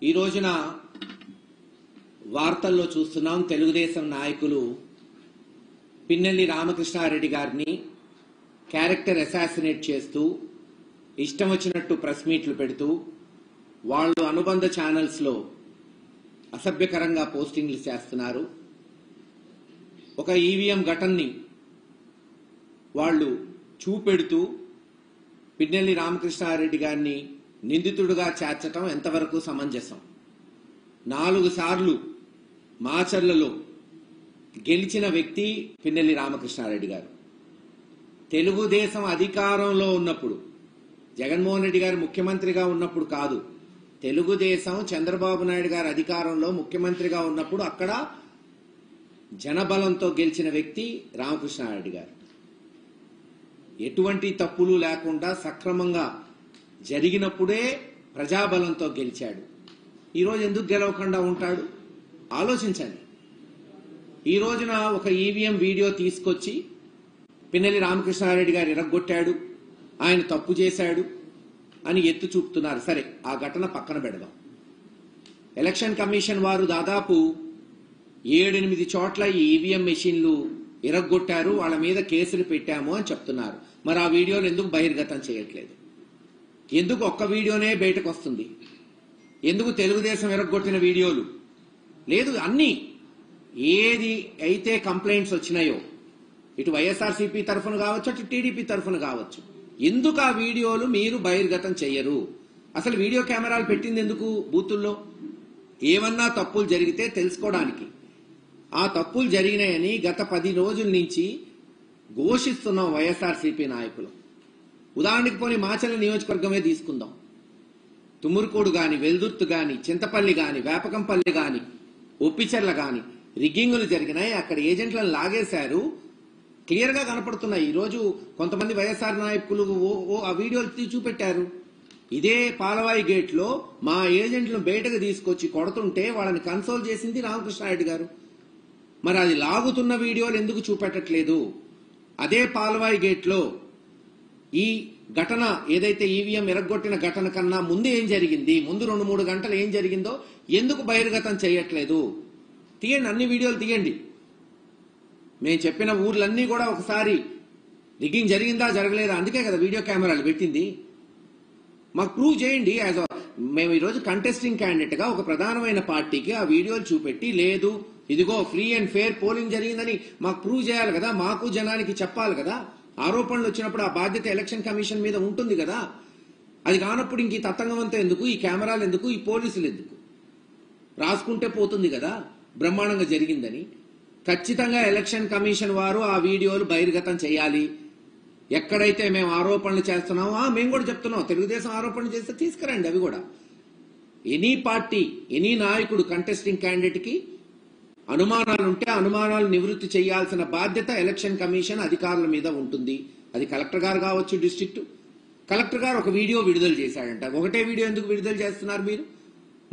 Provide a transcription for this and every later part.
ఈ రోజున వార్తల్లో చూస్తున్నాం తెలుగుదేశం నాయకులు పిన్నెల్లి రామకృష్ణారెడ్డి గారిని క్యారెక్టర్ అసాసినేట్ చేస్తూ ఇష్టం వచ్చినట్టు ప్రెస్ మీట్లు పెడుతూ వాళ్ళు అనుబంధ ఛానల్స్ లో అసభ్యకరంగా పోస్టింగ్లు చేస్తున్నారు. ఒక ఈవీఎం ఘటనని వాళ్ళు చూపెడుతూ పిన్నెల్లి రామకృష్ణారెడ్డి గారిని నిందితుడిగా చేర్చటం ఎంతవరకు సమంజసం? 4 సార్లు మాచర్లలో గెలిచిన వ్యక్తి పిన్నెల్లి రామకృష్ణారెడ్డి గారు. తెలుగుదేశం అధికారంలో ఉన్నప్పుడు, జగన్మోహన్ రెడ్డి గారు ముఖ్యమంత్రిగా ఉన్నప్పుడు కాదు, తెలుగుదేశం చంద్రబాబు నాయుడు గారు అధికారంలో ముఖ్యమంత్రిగా ఉన్నప్పుడు అక్కడ జనబలంతో గెలిచిన వ్యక్తి రామకృష్ణారెడ్డి గారు. ఎటువంటి తప్పులు లేకుండా సక్రమంగా జరిగినప్పుడే ప్రజాబలంతో గెలిచాడు. ఈరోజు ఎందుకు గెలవకుండా ఉంటాడు? ఆలోచించండి. ఈ రోజున ఒక ఈవీఎం వీడియో తీసుకొచ్చి పిన్నెల్లి రామకృష్ణారెడ్డి గారు ఇరగ్గొట్టాడు, ఆయన తప్పు చేశాడు అని ఎత్తు చూపుతున్నారు. సరే, ఆ ఘటన పక్కన పెడదాం. ఎలక్షన్ కమిషన్ వారు దాదాపు 7-8 చోట్ల ఈ ఈవీఎం మెషిన్లు ఇరగ్గొట్టారు, వాళ్ళ మీద కేసులు పెట్టాము అని చెప్తున్నారు. మరి ఆ వీడియోలు ఎందుకు బహిర్గతం చేయట్లేదు? ఎందుకు ఒక్క వీడియోనే బయటకు వస్తుంది? ఎందుకు తెలుగుదేశం ఇరగ్గొట్టిన వీడియోలు లేదు? అన్ని ఏది అయితే కంప్లైంట్స్ వచ్చినాయో, ఇటు వైఎస్ఆర్సీపీ తరఫున కావచ్చు, అటు టీడీపీ తరఫున కావచ్చు, ఎందుకు ఆ వీడియోలు మీరు బహిర్గతం చెయ్యరు? అసలు వీడియో కెమెరాలు పెట్టింది ఎందుకు? బూతుల్లో ఏమన్నా తప్పులు జరిగితే తెలుసుకోవడానికి. ఆ తప్పులు జరిగినాయని గత 10 రోజుల నుంచి ఘోషిస్తున్నాం వైఎస్ఆర్సీపీ నాయకులు. ఉదాహరణకి పోనీ మాచర్ల నియోజకవర్గమే తీసుకుందాం. తుమ్మూరుకోడు గాని, వెల్దుర్తి గాని, చింతపల్లి గాని, వేపకంపల్లి గాని, ఒప్పిచెర్ల గాని రిగ్గింగులు జరిగినాయి. అక్కడ ఏజెంట్లను లాగేశారు, క్లియర్ గా కనపడుతున్నాయి. ఈరోజు కొంతమంది వైఎస్ఆర్ నాయకులు ఆ వీడియోలు చూపెట్టారు. ఇదే పాలవాయి గేట్ లో మా ఏజెంట్లను బయటకు తీసుకొచ్చి కొడుతుంటే వాళ్ళని కన్సోల్ చేసింది రామకృష్ణారెడ్డి గారు. మరి అది లాగుతున్న వీడియోలు ఎందుకు చూపెట్టట్లేదు? అదే పాలవాయి గేట్ లో ఈ ఘటన ఏదైతే ఈవీఎం ఇరగ్గొట్టిన ఘటన కన్నా ముందు ఏం జరిగింది, ముందు 2-3 గంటలు ఏం జరిగిందో ఎందుకు బహిర్గతం చేయట్లేదు? తీయండి, అన్ని వీడియోలు తీయండి. మేము చెప్పిన ఊర్లన్నీ కూడా ఒకసారి రిగ్గింగ్ జరిగిందా జరగలేదా, అందుకే కదా వీడియో కెమెరాలు పెట్టింది. మాకు ప్రూవ్ చేయండి. మేము ఈరోజు కంటెస్టింగ్ క్యాండిడేట్ గా ఒక ప్రధానమైన పార్టీకి ఆ వీడియోలు చూపెట్టి, లేదు ఇదిగో ఫ్రీ అండ్ ఫెయిర్ పోలింగ్ జరిగిందని మాకు ప్రూవ్ చేయాలి కదా, మాకు జనానికి చెప్పాలి కదా. ఆరోపణలు వచ్చినప్పుడు ఆ బాధ్యత ఎలక్షన్ కమిషన్ మీద ఉంటుంది కదా. అది కానప్పుడు ఇంక ఈ తతంగమంతా ఎందుకు, ఈ కెమెరాలు ఎందుకు, ఈ పోలీసులు ఎందుకు? రాసుకుంటే పోతుంది కదా బ్రహ్మాండంగా జరిగిందని. ఖచ్చితంగా ఎలక్షన్ కమిషన్ వారు ఆ వీడియోలు బహిర్గతం చేయాలి. ఎక్కడైతే మేము ఆరోపణలు చేస్తున్నామో మేము కూడా చెప్తున్నాం, తెలుగుదేశం ఆరోపణలు చేస్తే తీసుకురండి అవి కూడా. ఎనీ పార్టీ, ఎనీ నాయకుడు కంటెస్టింగ్ క్యాండిడేట్ కి అనుమానాలుంటే అనుమానాలు నివృత్తి చేయాల్సిన బాధ్యత ఎలక్షన్ కమిషన్ అధికారుల మీద ఉంటుంది. అది కలెక్టర్ గారు కావచ్చు, డిస్ట్రిక్ట్ కలెక్టర్ గారు ఒక వీడియో విడుదల చేశాడంట. ఒకటే వీడియో ఎందుకు విడుదల చేస్తున్నారు మీరు?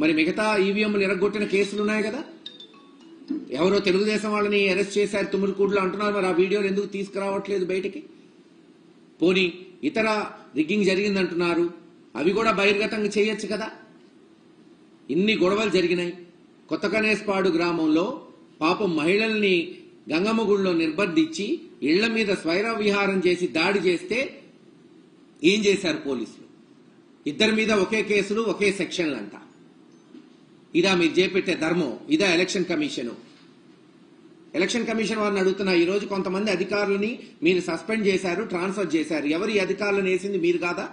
మరి మిగతా ఈవీఎంలు ఎరగొట్టిన కేసులు ఉన్నాయి కదా, ఎవరో తెలుగుదేశం వాళ్ళని అరెస్ట్ చేశారు తుమ్మలకూడులో అంటున్నారు. మరి ఆ వీడియోలు ఎందుకు తీసుకురావట్లేదు బయటికి? పోనీ ఇతర రిగ్గింగ్ జరిగిందంటున్నారు, అవి కూడా బహిర్గతంగా చేయొచ్చు కదా. ఇన్ని గొడవలు జరిగినాయి. కొత్త కనేస్పాడు గ్రామంలో పాపం మహిళల్ని గంగమ్మ గుడిలో నిర్బంధించి ఇళ్ల మీద స్వైర విహారం చేసి దాడి చేస్తే ఏం చేశారు పోలీసులు? ఇద్దరి మీద ఒకే కేసులు, ఒకే సెక్షన్లంట. ఇదా మీరు చేపెట్టే ధర్మం? ఇదా ఎలక్షన్ కమిషన్? ఎలక్షన్ కమిషన్ వారిని అడుగుతున్నా, ఈ రోజు కొంతమంది అధికారులని మీరు సస్పెండ్ చేశారు, ట్రాన్స్ఫర్ చేశారు. ఎవరు ఈ అధికారులను వేసింది? మీరు కాదా?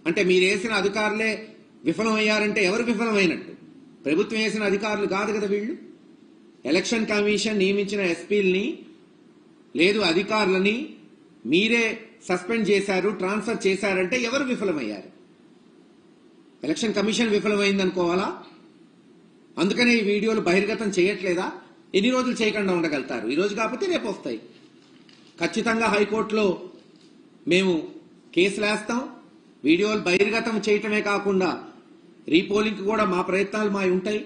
అంటే మీరు వేసిన అధికారులే విఫలమయ్యారంటే ఎవరు విఫలమైనట్టు? ప్రభుత్వం వేసిన అధికారులు కాదు కదా వీళ్ళు. ఎలక్షన్ కమిషన్ నియమించిన ఎస్పీలని లేదు అధికారులని మీరే సస్పెండ్ చేశారు, ట్రాన్స్ఫర్ చేశారంటే ఎవరు విఫలమయ్యారు? ఎలక్షన్ కమిషన్ విఫలమైంది అనుకోవాలా? అందుకనే ఈ వీడియోలు బహిర్గతం చేయట్లేదా? ఎన్ని రోజులు చేయకుండా ఉండగలుగుతారు? ఈ రోజు కాకపోతే రేపు వస్తాయి. ఖచ్చితంగా హైకోర్టులో మేము కేసులు వేస్తాం. వీడియోలు బహిర్గతం చేయటమే కాకుండా రీపోలింగ్ కూడా మా ప్రయత్నాలు మావి ఉంటాయి.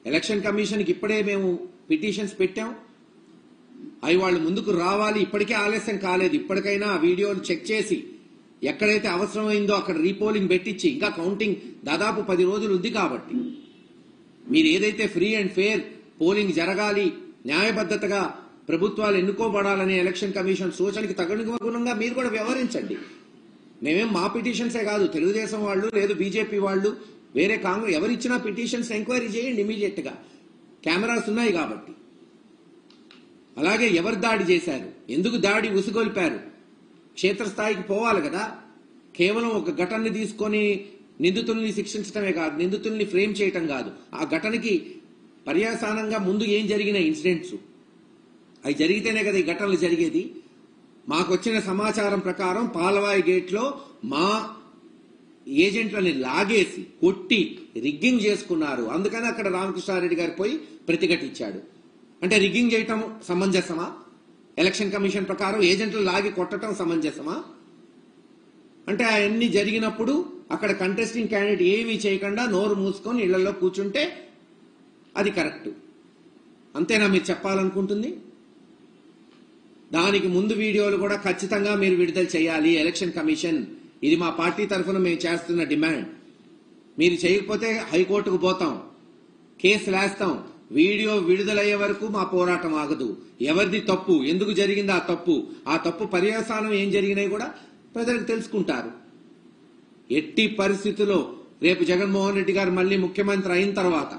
ఎలక్షన్ కమిషన్కి ఇప్పుడే మేము పిటిషన్స్ పెట్టాం. అవి వాళ్ళు ముందుకు రావాలి. ఇప్పటికే ఆలస్యం కాలేదు. ఇప్పటికైనా ఆ వీడియోలు చెక్ చేసి ఎక్కడైతే అవసరమైందో అక్కడ రీపోలింగ్ పెట్టించి ఇంకా కౌంటింగ్ దాదాపు 10 రోజులు ఉంది కాబట్టి మీరు ఏదైతే ఫ్రీ అండ్ ఫెయిర్ పోలింగ్ జరగాలి, న్యాయబద్ధతగా ప్రభుత్వాలు ఎన్నుకోబడాలనే ఎలక్షన్ కమిషన్ సూచనకి తగునుగుణంగా మీరు కూడా వ్యవహరించండి. మేమేం మా పిటిషన్సే కాదు, తెలుగుదేశం వాళ్ళు లేదు బీజేపీ వాళ్ళు వేరే కాంగ్రెస్ ఎవరిచ్చినా పిటిషన్స్ ఎంక్వైరీ చేయండి ఇమీడియట్ గా, కెమెరాస్ ఉన్నాయి కాబట్టి. అలాగే ఎవరు దాడి చేశారు, ఎందుకు దాడి ఉసుగొల్పారు, క్షేత్రస్థాయికి పోవాలి కదా. కేవలం ఒక ఘటనని తీసుకొని నిందితుల్ని శిక్షించడమే కాదు, నిందితుల్ని ఫ్రేమ్ చేయటం కాదు, ఆ ఘటనకి పర్యవసానంగా ముందు ఏం జరిగిన ఇన్సిడెంట్స్ అవి జరిగితేనే కదా ఈ ఘటనలు జరిగేది. మాకు వచ్చిన సమాచారం ప్రకారం పాలవాయి గేట్లో మా ఏజెంట్లని లాగేసి కొట్టి రిగ్గింగ్ చేసుకున్నారు. అందుకని అక్కడ రామకృష్ణారెడ్డి గారు పోయి ప్రతిఘటించాడు. అంటే రిగ్గింగ్ చేయటం సమంజసమా? ఎలక్షన్ కమిషన్ ప్రకారం ఏజెంట్లు లాగి కొట్టడం సమంజసమా? అంటే అవన్నీ జరిగినప్పుడు అక్కడ కంటెస్టింగ్ క్యాండిడేట్ ఏమీ చేయకుండా నోరు మూసుకొని ఇళ్లలో కూర్చుంటే అది కరెక్ట్. అంతేనా మీరు చెప్పాలనుకుంటుంది? దానికి ముందు వీడియోలు కూడా ఖచ్చితంగా మీరు విడుదల చేయాలి ఎలక్షన్ కమిషన్. ఇది మా పార్టీ తరఫున మేము చేస్తున్న డిమాండ్. మీరు చేయకపోతే హైకోర్టుకు పోతాం, కేసులు వేస్తాం. వీడియో విడుదలయ్యే వరకు మా పోరాటం ఆగదు. ఎవరిది తప్పు, ఎందుకు జరిగింది ఆ తప్పు పర్యవసానం ఏం జరిగినాయి కూడా ప్రజలకు తెలుసుకుంటారు. ఎట్టి పరిస్థితుల్లో రేపు జగన్మోహన్ రెడ్డి గారు మళ్ళీ ముఖ్యమంత్రి అయిన తర్వాత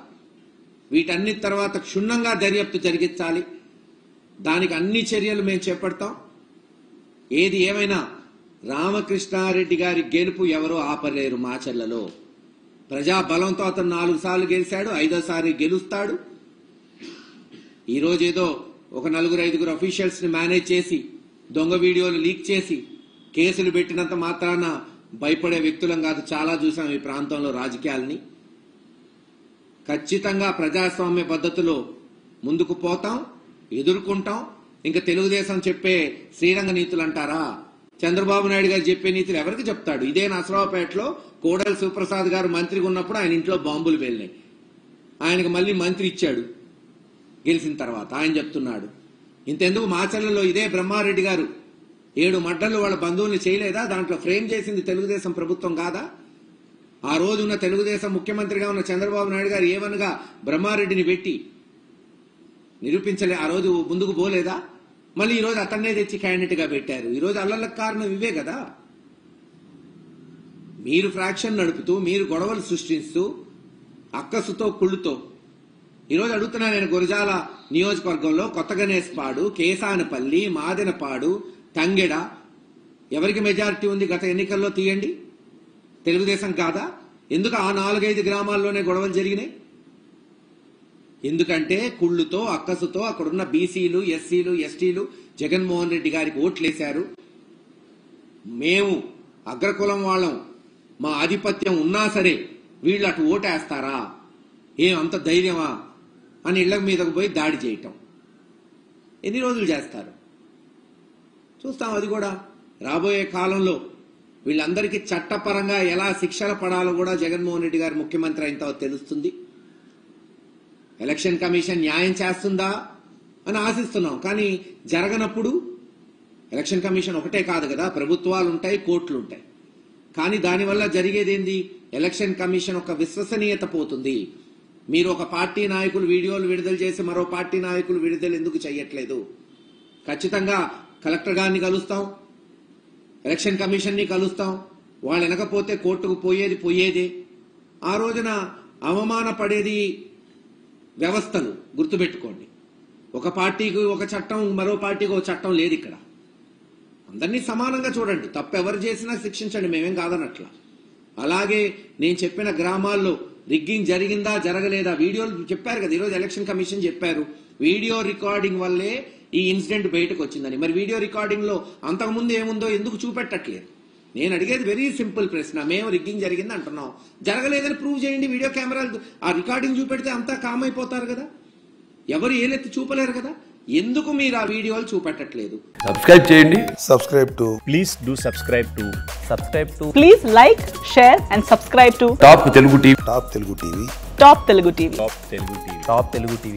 వీటన్నిటి తర్వాత క్షుణ్ణంగా దర్యాప్తు జరిగించాలి. దానికి అన్ని చర్యలు మేము చేపడతాం. ఏది ఏమైనా రామకృష్ణారెడ్డి గారి గెలుపు ఎవరో ఆపలేరు. మాచర్లలో ప్రజా బలంతో అతను 4 సార్లు గెలిచాడు, 5వ గెలుస్తాడు. ఈరోజు ఏదో ఒక 4-5 అఫీషియల్స్ ని మేనేజ్ చేసి దొంగ వీడియోలు లీక్ చేసి కేసులు పెట్టినంత మాత్రాన భయపడే వ్యక్తులం కాదు. చాలా చూసాం ఈ ప్రాంతంలో రాజకీయాలని. ఖచ్చితంగా ప్రజాస్వామ్య పద్ధతిలో ముందుకు పోతాం, ఎదుర్కొంటాం. ఇంకా తెలుగుదేశం చెప్పే శ్రీరంగ నీతులు అంటారా? చంద్రబాబు నాయుడు గారు చెప్పే నీతులు ఎవరికి చెప్తాడు? ఇదే నసరావుపేటలో కోడెల శివప్రసాద్ గారు మంత్రిగా ఉన్నప్పుడు ఆయన ఇంట్లో బాంబులు వెళ్ళినాయి. ఆయనకు మళ్ళీ మంత్రి ఇచ్చాడు గెలిచిన తర్వాత. ఆయన చెప్తున్నాడు. ఇంతెందుకు మాచర్లలో ఇదే బ్రహ్మారెడ్డి గారు 7 మర్డర్లు వాళ్ళ బంధువుల్ని చేయలేదా? దాంట్లో ఫ్రేమ్ చేసింది తెలుగుదేశం ప్రభుత్వం కాదా? ఆ రోజు ఉన్న తెలుగుదేశం ముఖ్యమంత్రిగా ఉన్న చంద్రబాబు నాయుడు గారు ఏమనగా బ్రహ్మారెడ్డిని పెట్టి నిరూపించలే? ఆ రోజు ముందుకు పోలేదా? మళ్ళీ ఈ రోజు అతన్నే తెచ్చి క్యాండిడేట్ గా పెట్టారు. ఈ రోజు అల్లర్లకు కారణం ఇవే కదా. మీరు ఫ్రాక్షన్ నడుపుతూ, మీరు గొడవలు సృష్టిస్తూ, అక్కసుతో కుళ్ళుతో. ఈరోజు అడుగుతున్నా నేను, గురజాల నియోజకవర్గంలో కొత్తగనేస్పాడు, కేసానపల్లి, మాదెనపాడు, తంగెడ ఎవరికి మెజారిటీ ఉంది గత ఎన్నికల్లో? తీయండి. తెలుగుదేశం కాదా? ఎందుకు ఆ 4-5 గ్రామాల్లోనే గొడవలు జరిగినాయి? ఎందుకంటే కుళ్ళుతో, అక్కసుతో అక్కడున్న బీసీలు, ఎస్సీలు, ఎస్టీలు జగన్మోహన్ రెడ్డి గారికి ఓట్లేశారు. మేము అగ్రకులం వాళ్ళం, మా ఆధిపత్యం ఉన్నా సరే వీళ్ళు అటు ఓటేస్తారా, ఏం అంత ధైర్యమా అని ఇళ్ల మీదకు పోయి దాడి చేయటం ఎన్ని రోజులు చేస్తారు చూస్తాం. అది కూడా రాబోయే కాలంలో వీళ్ళందరికీ చట్టపరంగా ఎలా శిక్షలు పడాలో కూడా జగన్మోహన్ రెడ్డి గారు ముఖ్యమంత్రి అయిన తర్వాత తెలుస్తుంది. ఎలక్షన్ కమిషన్ న్యాయం చేస్తుందా అని ఆశిస్తున్నాం. కానీ జరగనప్పుడు ఎలక్షన్ కమిషన్ ఒకటే కాదు కదా, ప్రభుత్వాలు ఉంటాయి, కోర్టులు ఉంటాయి. కానీ దానివల్ల జరిగేదేంది? ఎలక్షన్ కమిషన్ ఒక విశ్వసనీయత పోతుంది. మీరు ఒక పార్టీ నాయకులు వీడియోలు విడుదల చేసి మరో పార్టీ నాయకులు విడుదల ఎందుకు చేయట్లేదు? ఖచ్చితంగా కలెక్టర్ గారిని కలుస్తాం, ఎలక్షన్ కమిషన్ ని కలుస్తాం. వాళ్ళు వెనకపోతే కోర్టుకు పోయేదే. ఆ రోజున అవమానపడేది వ్యవస్థలు. గుర్తుపెట్టుకోండి, ఒక పార్టీకి ఒక చట్టం, మరో పార్టీకి ఒక చట్టం లేదు. ఇక్కడ అందరినీ సమానంగా చూడండి. తప్పు ఎవరు చేసినా శిక్షించండి, మేమేం కాదనట్ల. అలాగే నేను చెప్పిన గ్రామాల్లో రిగ్గింగ్ జరిగిందా జరగలేదా వీడియోలు చెప్పారు కదా. ఈరోజు ఎలక్షన్ కమిషన్ చెప్పారు వీడియో రికార్డింగ్ వల్లే ఈ ఇన్సిడెంట్ బయటకు వచ్చిందని. మరి వీడియో రికార్డింగ్ లో అంతకుముందు ఏముందో ఎందుకు చూపెట్టట్లేదు? నేను అడిగేది వెరీ సింపుల్ ప్రశ్న. మేము రిగ్గింగ్ జరిగింది అంటున్నాం, జరగలేదని ప్రూవ్ చేయండి. వీడియో కెమెరాలు ఆ రికార్డింగ్ చూపెడితే అంతా కామ్ అయిపోతారు కదా, ఎవరు ఏలెత్తి చూపలేరు కదా. ఎందుకు మీరు ఆ వీడియోలు చూపెట్టట్లేదు? సబ్స్క్రైబ్ చేయండి. Please do subscribe to. Please like, share and subscribe to top Telugu TV. Top Telugu TV. Top Telugu TV.